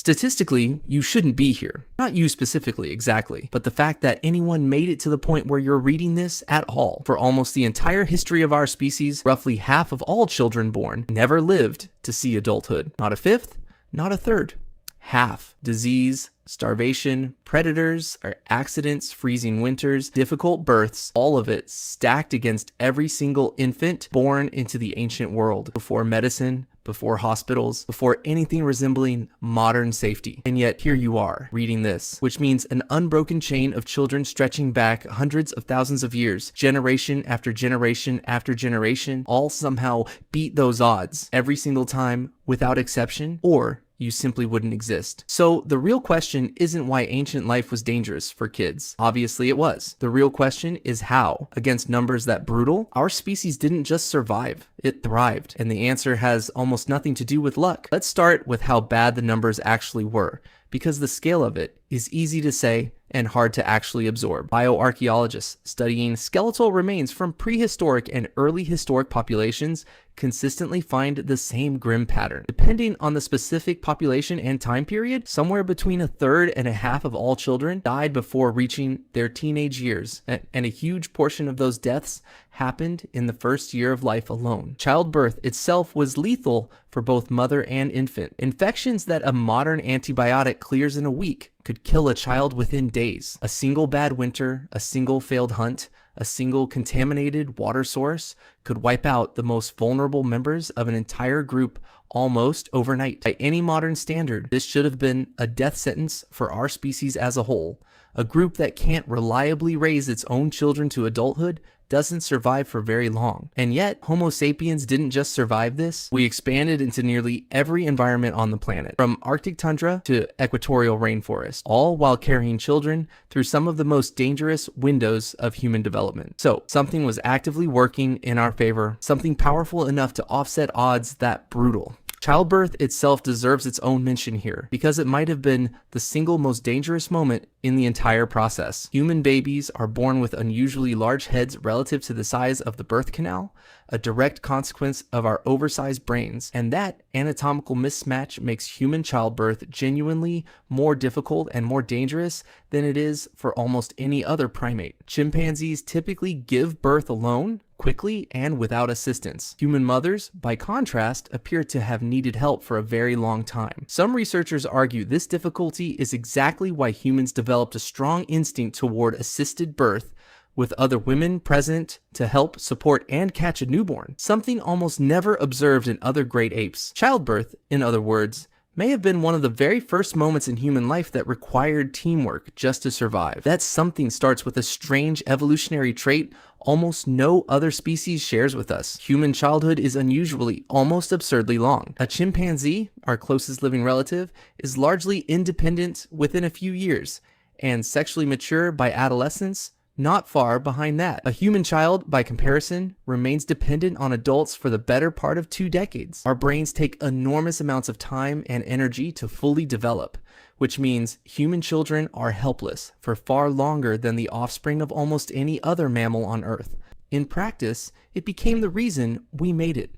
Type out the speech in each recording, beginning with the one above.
Statistically, you shouldn't be here. Not you specifically, exactly, but the fact that anyone made it to the point where you're reading this at all. For almost the entire history of our species, roughly half of all children born never lived to see adulthood. Not a fifth, not a third. Half. Disease, starvation, predators, or accidents, freezing winters, difficult births, all of it stacked against every single infant born into the ancient world, before medicine, before hospitals, before anything resembling modern safety. And yet here you are, reading this, which means an unbroken chain of children stretching back hundreds of thousands of years, generation after generation after generation, all somehow beat those odds every single time without exception, or you simply wouldn't exist. So the real question isn't why ancient life was dangerous for kids. Obviously it was. The real question is how, against numbers that brutal, our species didn't just survive, it thrived. And the answer has almost nothing to do with luck. Let's start with how bad the numbers actually were, because the scale of it is easy to say and hard to actually absorb. Bioarchaeologists studying skeletal remains from prehistoric and early historic populations consistently find the same grim pattern. Depending on the specific population and time period, somewhere between a third and a half of all children died before reaching their teenage years, and a huge portion of those deaths happened in the first year of life alone. Childbirth itself was lethal for both mother and infant. Infections that a modern antibiotic clears in a week could kill a child within days. A single bad winter, a single failed hunt, a single contaminated water source could wipe out the most vulnerable members of an entire group almost overnight. By any modern standard, this should have been a death sentence for our species as a whole. A group that can't reliably raise its own children to adulthood doesn't survive for very long. And yet, Homo sapiens didn't just survive this. We expanded into nearly every environment on the planet, from Arctic tundra to equatorial rainforest, all while carrying children through some of the most dangerous windows of human development. So, something was actively working in our favor, something powerful enough to offset odds that brutal. Childbirth itself deserves its own mention here, because it might have been the single most dangerous moment in the entire process. Human babies are born with unusually large heads relative to the size of the birth canal, a direct consequence of our oversized brains, and that anatomical mismatch makes human childbirth genuinely more difficult and more dangerous than it is for almost any other primate. Chimpanzees typically give birth alone, quickly and without assistance. Human mothers, by contrast, appear to have needed help for a very long time. Some researchers argue this difficulty is exactly why humans developed a strong instinct toward assisted birth, with other women present to help support and catch a newborn, something almost never observed in other great apes. Childbirth, in other words, may have been one of the very first moments in human life that required teamwork just to survive. That something starts with a strange evolutionary trait almost no other species shares with us. Human childhood is unusually, almost absurdly long. A chimpanzee, our closest living relative, is largely independent within a few years, and sexually mature by adolescence, not far behind that. A human child, by comparison, remains dependent on adults for the better part of 2 decades. Our brains take enormous amounts of time and energy to fully develop, which means human children are helpless for far longer than the offspring of almost any other mammal on Earth. In practice, it became the reason we made it,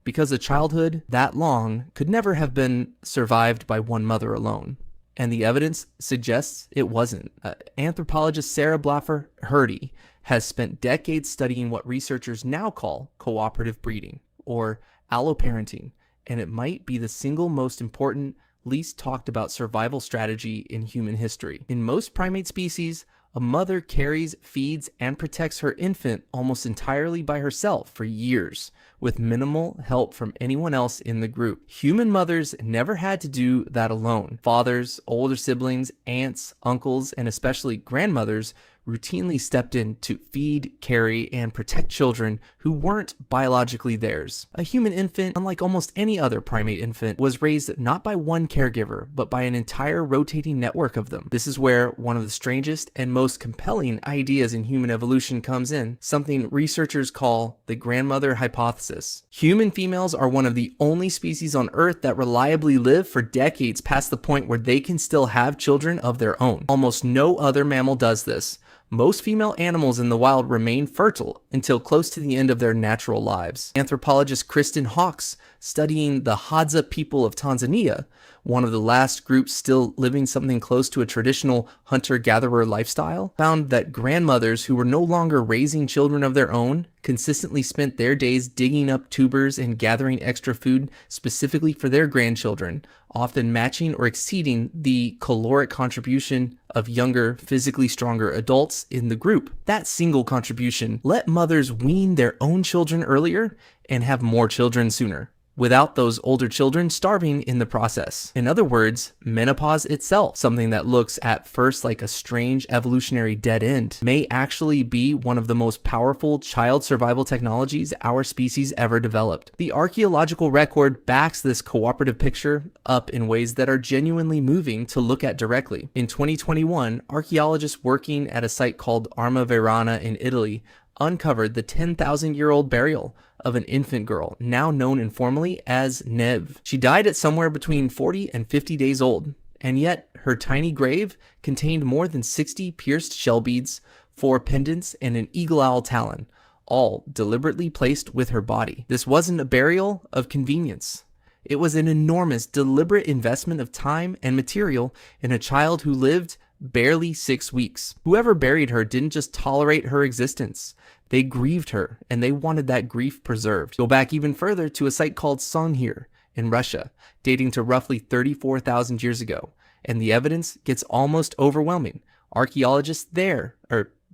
because a childhood that long could never have been survived by one mother alone. And the evidence suggests it wasn't. Anthropologist Sarah Blaffer Hurdy has spent decades studying what researchers now call cooperative breeding, or alloparenting, and it might be the single most important, least talked about survival strategy in human history. In most primate species, a mother carries, feeds, and protects her infant almost entirely by herself for years, with minimal help from anyone else in the group. Human mothers never had to do that alone. Fathers, older siblings, aunts, uncles, and especially grandmothers routinely stepped in to feed, carry, and protect children who weren't biologically theirs. A human infant, unlike almost any other primate infant, was raised not by one caregiver, but by an entire rotating network of them. This is where one of the strangest and most compelling ideas in human evolution comes in, something researchers call the grandmother hypothesis. Human females are one of the only species on Earth that reliably live for decades past the point where they can still have children of their own. Almost no other mammal does this. Most female animals in the wild remain fertile until close to the end of their natural lives. Anthropologist Kristen Hawkes, studying the Hadza people of Tanzania, one of the last groups still living something close to a traditional hunter-gatherer lifestyle, found that grandmothers who were no longer raising children of their own consistently spent their days digging up tubers and gathering extra food specifically for their grandchildren, often matching or exceeding the caloric contribution of younger, physically stronger adults in the group. That single contribution let mothers wean their own children earlier and have more children sooner, without those older children starving in the process. In other words, menopause itself, something that looks at first like a strange evolutionary dead end, may actually be one of the most powerful child survival technologies our species ever developed. The archaeological record backs this cooperative picture up in ways that are genuinely moving to look at directly. In 2021, archaeologists working at a site called Arma Verana in Italy uncovered the 10,000-year-old burial of an infant girl, now known informally as Neve. She died at somewhere between 40 and 50 days old, and yet her tiny grave contained more than 60 pierced shell beads, 4 pendants, and an eagle owl talon, all deliberately placed with her body. This wasn't a burial of convenience. It was an enormous, deliberate investment of time and material in a child who lived barely 6 weeks. Whoever buried her didn't just tolerate her existence. They grieved her, and they wanted that grief preserved. Go back even further to a site called Sunghir in Russia, dating to roughly 34,000 years ago, and the evidence gets almost overwhelming. Archaeologists there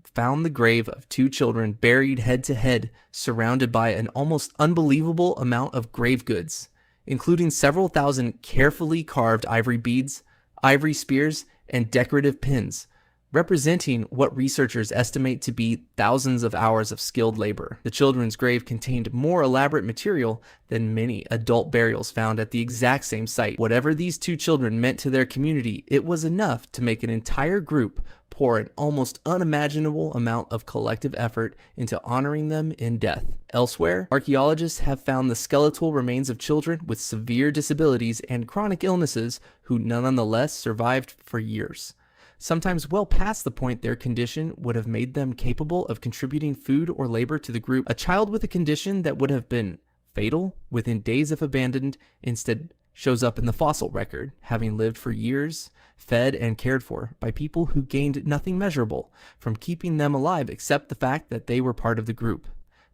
found the grave of 2 children buried head to head, surrounded by an almost unbelievable amount of grave goods, including several thousand carefully carved ivory beads, ivory spears, and decorative pins, representing what researchers estimate to be thousands of hours of skilled labor. The children's grave contained more elaborate material than many adult burials found at the exact same site. Whatever these 2 children meant to their community, it was enough to make an entire group pour an almost unimaginable amount of collective effort into honoring them in death. Elsewhere, archaeologists have found the skeletal remains of children with severe disabilities and chronic illnesses who nonetheless survived for years, sometimes well past the point their condition would have made them capable of contributing food or labor to the group. A child with a condition that would have been fatal within days if abandoned instead shows up in the fossil record, having lived for years, fed and cared for by people who gained nothing measurable from keeping them alive except the fact that they were part of the group.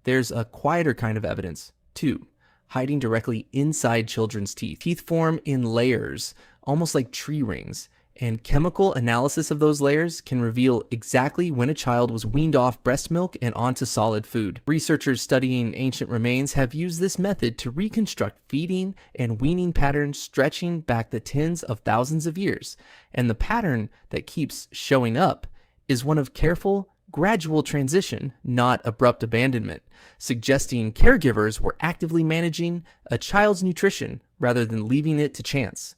There's a quieter kind of evidence, too, hiding directly inside children's teeth. Teeth form in layers, almost like tree rings, and chemical analysis of those layers can reveal exactly when a child was weaned off breast milk and onto solid food. Researchers studying ancient remains have used this method to reconstruct feeding and weaning patterns stretching back the tens of thousands of years, and the pattern that keeps showing up is one of careful, gradual transition, not abrupt abandonment, suggesting caregivers were actively managing a child's nutrition rather than leaving it to chance.